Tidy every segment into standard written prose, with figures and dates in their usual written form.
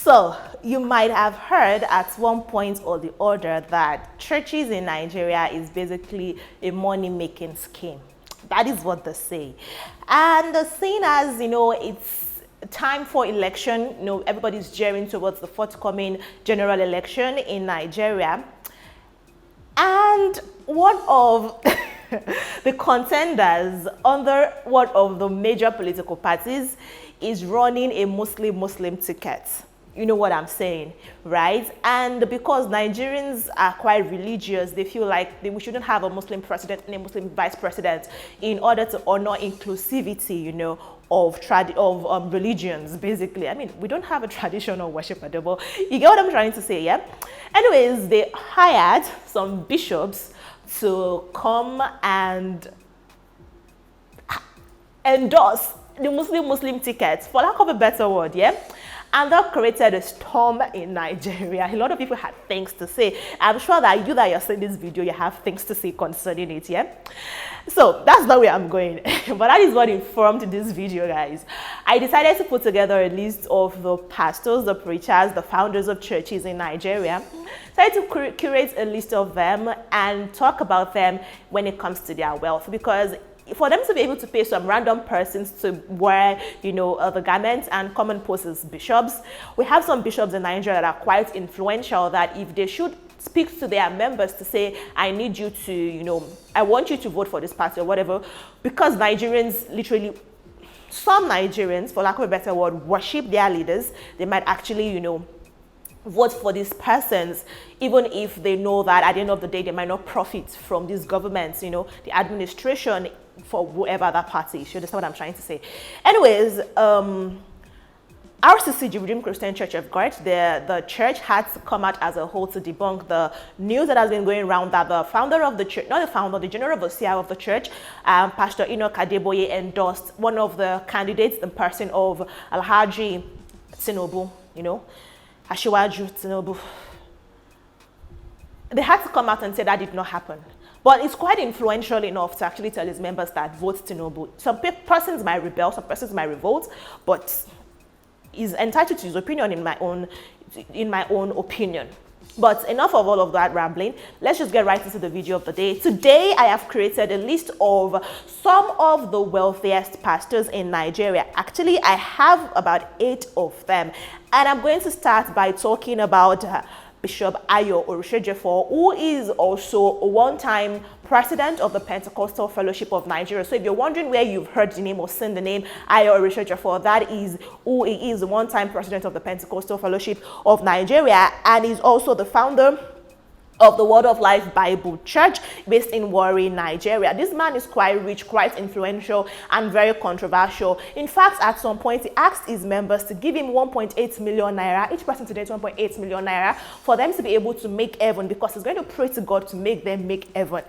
So you might have heard at one point or the other that churches in Nigeria is basically a money-making scheme. That is what they say. And seeing as, it's time for election, everybody's gearing towards the forthcoming general election in Nigeria. And one of the contenders under one of the major political parties is running a Muslim ticket. You know what I'm saying, right? And because Nigerians are quite religious, they feel like we shouldn't have a Muslim president and a Muslim vice president in order to honor inclusivity, of religions, basically. I mean, we don't have a traditional worship, Adeboye. You get what I'm trying to say, yeah? Anyways, they hired some bishops to come and endorse the Muslim tickets, for lack of a better word, yeah? And that created a storm in Nigeria. A lot of people had things to say. I'm sure that you're seeing this video, you have things to say concerning it, yeah? So that's not where I'm going. But that is what informed this video, guys. I decided to put together a list of the pastors, the preachers, the founders of churches in Nigeria. Decided to curate a list of them and talk about them when it comes to their wealth, because for them to be able to pay some random persons to wear, the garments and come and pose as bishops, we have some bishops in Nigeria that are quite influential, that if they should speak to their members to say, I need you to, I want you to vote for this party or whatever, because Nigerians literally, some Nigerians, for lack of a better word, worship their leaders, they might actually, vote for these persons, even if they know that at the end of the day, they might not profit from these governments, the administration for whoever that party is. You understand what I'm trying to say? Anyways, RCCG, Redeemed Christian Church of God, the church had to come out as a whole to debunk the news that has been going around that the founder of the church, not the founder, the general overseer of the church, Pastor Enoch Adeboye, endorsed one of the candidates, the person of Alhaji Tinubu, Ashiwaju Tinubu. They had to come out and say that did not happen. But it's quite influential enough to actually tell his members that vote Tinubu. Some persons might rebel, some persons might revolt, but he's entitled to his opinion in my own opinion. But enough of all of that rambling. Let's just get right into the video of the day. Today, I have created a list of some of the wealthiest pastors in Nigeria. Actually, I have about 8 of them. And I'm going to start by talking about Bishop Ayo Oritsejafor, who is also a one-time president of the Pentecostal Fellowship of Nigeria. So if you're wondering where you've heard the name or seen the name Ayo Oritsejafor, that is who he is, the one-time president of the Pentecostal Fellowship of Nigeria, and he's also the founder of the Word of Life Bible Church based in Warri, Nigeria. This man is quite rich, quite influential, and very controversial. In fact, at some point, he asked his members to give him 1.8 million naira, each person today 1.8 million naira, for them to be able to make heaven, because he's going to pray to God to make them make heaven.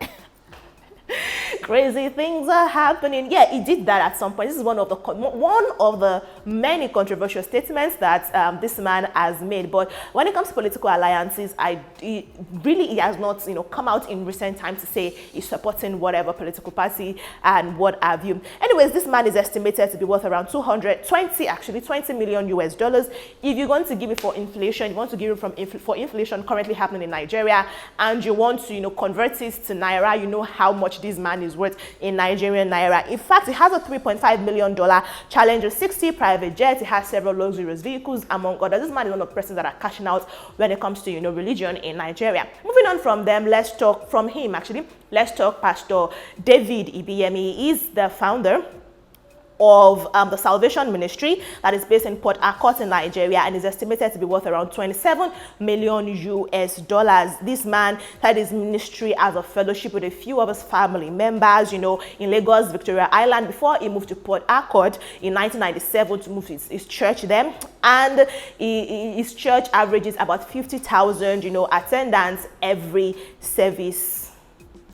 Crazy things are happening. Yeah, he did that at some point. This is one of the many controversial statements that this man has made. But when it comes to political alliances, he has not, come out in recent times to say he's supporting whatever political party and what have you. Anyways, this man is estimated to be worth around 20 million US dollars. If you're going to give it for inflation, you want to give it for inflation currently happening in Nigeria, and you want to, convert it to naira, you know how much this man is worth in Nigerian naira. In fact, he has a $3.5 million Challenger 60 private jet. He has several luxurious vehicles, among others. This man is one of the persons that are cashing out when it comes to, religion in Nigeria. Moving on from them, let's talk Pastor David Ibiyeomie. He's the founder of the Salvation Ministry that is based in Port Harcourt in Nigeria, and is estimated to be worth around 27 million US dollars. This man had his ministry as a fellowship with a few of his family members, in Lagos, Victoria Island, before he moved to Port Harcourt in 1997 to move his church there. And his church averages about 50,000, attendance every service,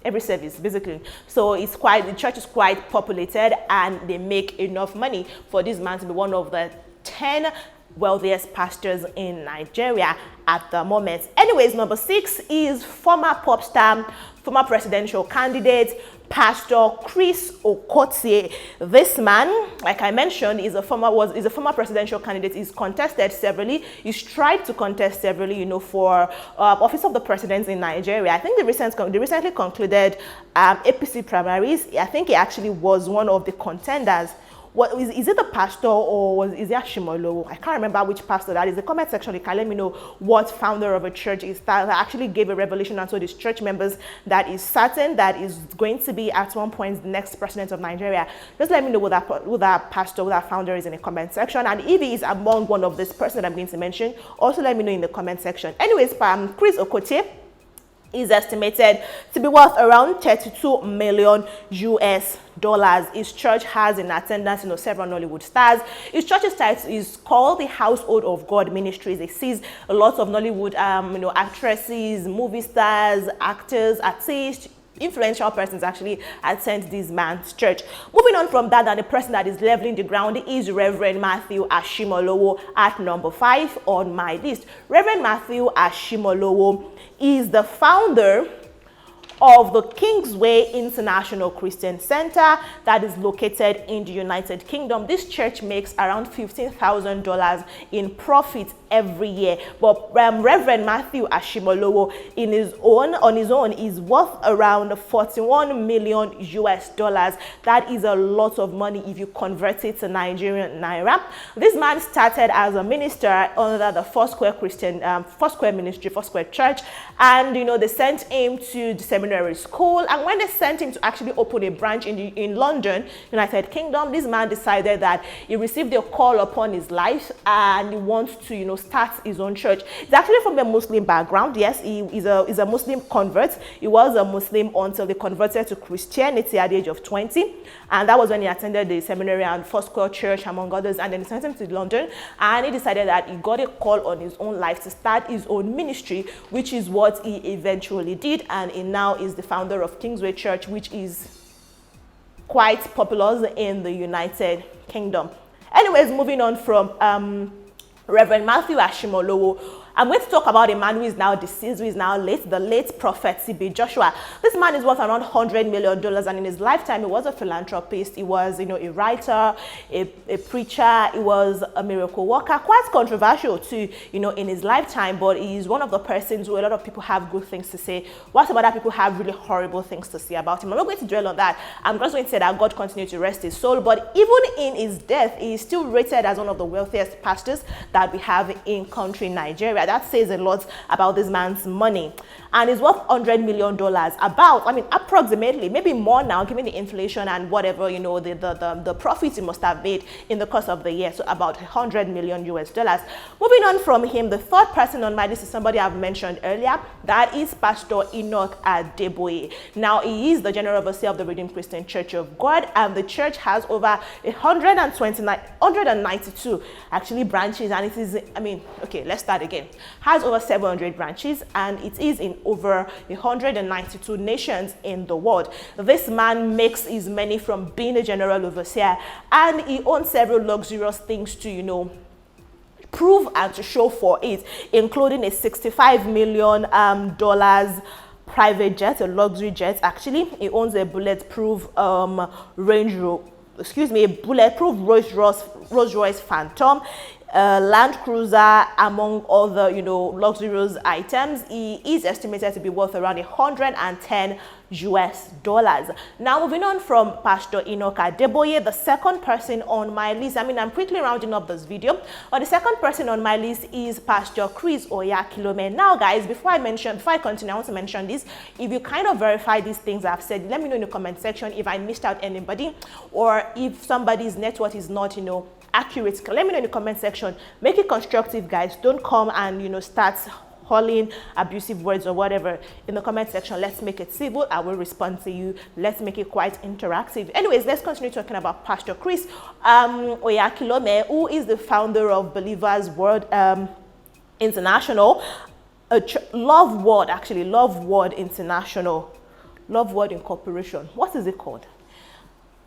basically. So the church is quite populated, and they make enough money for this man to be one of the 10 wealthiest pastors in Nigeria at the moment. Anyways, number 6 is former pop star, former presidential candidate, Pastor Chris Okotie. This man, like I mentioned, is a former presidential candidate. He's contested severally. He's tried to contest severally, for office of the president in Nigeria. I think the recently concluded APC primaries. I think he actually was one of the contenders. What is it the pastor or is it Ashimolowo? I can't remember which pastor that is. The comment section, you can let me know what founder of a church is that actually gave a revelation and told his church members that is certain that is going to be at one point the next president of Nigeria. Just let me know who that pastor, who that founder is in the comment section. And if he is among one of this person I'm going to mention, also let me know in the comment section. Anyways, Chris Okotie is estimated to be worth around 32 million US dollars. His church has in attendance, several Nollywood stars. His church's title is called the Household of God Ministries. It sees a lot of Nollywood, actresses, movie stars, actors, artists, influential persons actually attend this man's church. Moving on from that, and the person that is leveling the ground is Reverend Matthew Ashimolowo at number 5 on my list. Reverend Matthew Ashimolowo is the founder of the Kingsway International Christian Center that is located in the United Kingdom. This church makes around $15,000 in profit every year. But Reverend Matthew Ashimolowo on his own is worth around 41 million US dollars. That is a lot of money if you convert it to Nigerian naira. This man started as a minister under the Foursquare Ministry, Foursquare Church, and they sent him to the seminary school. And when they sent him to actually open a branch in London, United Kingdom, this man decided that he received a call upon his life and he wants to start his own church. He's actually from a Muslim background. Yes, he is a Muslim convert. He was a Muslim until they converted to Christianity at the age of 20, and that was when he attended the seminary and Foursquare Church, among others. And then he sent him to London, and he decided that he got a call on his own life to start his own ministry, which is what he eventually did. And he now is the founder of Kingsway Church, which is quite popular in the United Kingdom. Anyways, moving on from Reverend Matthew Ashimolowo, I'm going to talk about a man who is now deceased, who is now late, the late prophet C.B. Joshua. This man is worth around $100 million, and in his lifetime, he was a philanthropist. He was, a writer, a preacher. He was a miracle worker. Quite controversial too, in his lifetime, but he is one of the persons who a lot of people have good things to say. What about other people have really horrible things to say about him? I'm not going to dwell on that. I'm just going to say that God continued to rest his soul, but even in his death, he is still rated as one of the wealthiest pastors that we have in country Nigeria. That says a lot about this man's money, and it's worth $100 million. Approximately, maybe more now, given the inflation and whatever the profits he must have made in the course of the year. So about $100 million US dollars. Moving on from him, the third person on my list is somebody I've mentioned earlier. That is Pastor Enoch Adeboye. Now he is the general overseer of the Redeemed Christian Church of God, and the church has over 192 actually branches, and it is let's start again. Has over 700 branches, and it is in over 192 nations in the world. This man makes his money from being a general overseer, and he owns several luxurious things to prove and to show for it, including a $65 million private jet, a luxury jet. Actually, he owns a bulletproof Rolls-Royce Phantom, Land Cruiser, among other luxurious items. He is estimated to be worth around 110 US dollars. Now moving on from Pastor Enoch Adeboye, the second person on my list, I'm quickly rounding up this video, but the second person on my list is Pastor Chris Oyakhilome. Now guys, before I continue, I want to mention this. If you kind of verify these things I've said, let me know in the comment section if I missed out anybody, or if somebody's net worth is not accurate. Let me know in the comment section. Make it constructive, guys. Don't come and start hurling abusive words or whatever in the comment section. Let's make it civil. I will respond to you. Let's make it quite interactive. Anyways, let's continue talking about Pastor Chris Oyakhilome, who is the founder of Believers World International, Love World International, Love World Incorporation. What is it called?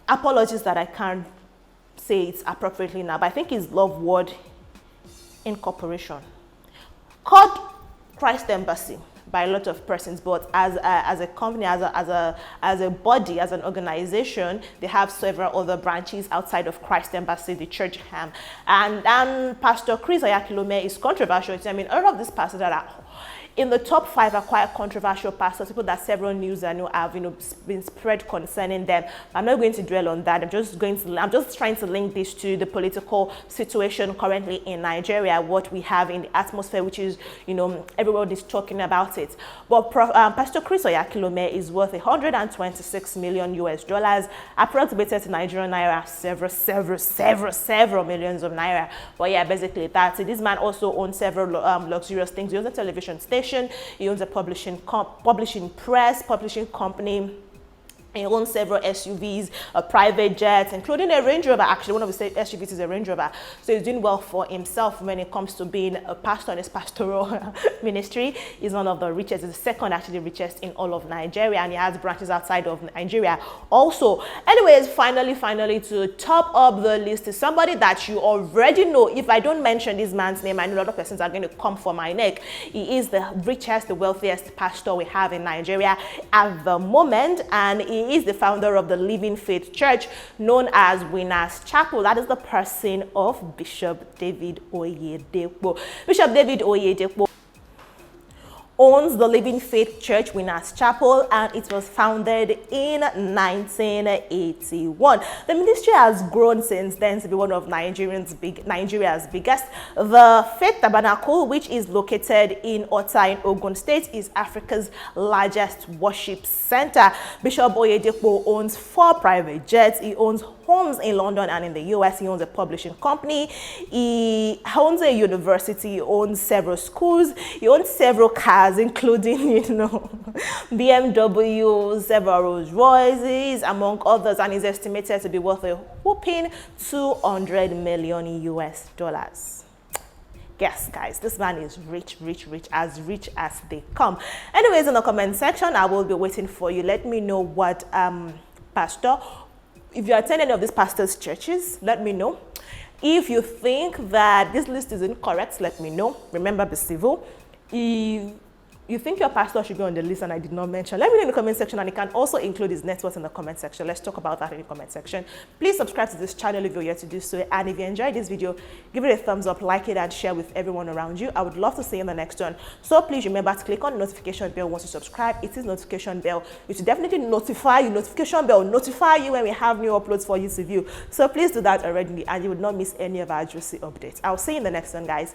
Apologies that I can't say it appropriately now, but I think it's Love World Incorporation, called Christ Embassy by a lot of persons, but as a company, as a body, as an organization, they have several other branches outside of Christ Embassy, the church. And Pastor Chris Oyakhilome is controversial. I mean, all of these pastors that are in the top 5 are quite controversial pastors, people that several news I know have been spread concerning them. I'm not going to dwell on that. I'm just trying to link this to the political situation currently in Nigeria, what we have in the atmosphere, which is, everyone is talking about it. But Pastor Chris Oyakhilome is worth $126 million US, approximated to Nigerian naira several millions of naira. But yeah, basically that's it. This man also owns several luxurious things. He owns a television station. He owns a publishing company. He owns several SUVs, a private jet, including a Range Rover. Actually, one of his SUVs is a Range Rover. So he's doing well for himself when it comes to being a pastor in his pastoral ministry. He's one of the richest. He's the second, actually, richest in all of Nigeria. And he has branches outside of Nigeria also. Anyways, finally, to top up the list is somebody that you already know. If I don't mention this man's name, I know a lot of persons are going to come for my neck. He is the richest, the wealthiest pastor we have in Nigeria at the moment. And he is the founder of the Living Faith Church, known as Winners Chapel. That is the person of Bishop David Oyedepo. Bishop David Oyedepo owns the Living Faith Church, Winners Chapel, and it was founded in 1981. The ministry has grown since then to be one of Nigeria's biggest. The Faith Tabernacle, which is located in Ota in Ogun State, is Africa's largest worship center. Bishop Oyedepo owns 4 private jets. He owns homes in London and in the US. He owns a publishing company. He owns a university. He owns several schools. He owns several cars, including, BMW, several Rolls Royces, among others, and is estimated to be worth a whopping $200 million US. Yes, guys, this man is rich as they come. Anyways, in the comment section, I will be waiting for you. Let me know what pastor. If you attend any of these pastors' churches, let me know. If you think that this list is incorrect, let me know. Remember, be civil. If you think your pastor should be on the list and I did not mention, let me know in the comment section, and you can also include his net worth in the comment section. Let's talk about that in the comment section. Please subscribe to this channel if you're yet to do so, and if you enjoyed this video, give it a thumbs up, like it, and share with everyone around you. I would love to see you in the next one. So please remember to click on the notification bell once you subscribe. It is notification bell. It should definitely notify you. Notification bell notify you when we have new uploads for you to view. So please do that already, and you would not miss any of our juicy updates. I'll see you in the next one, guys.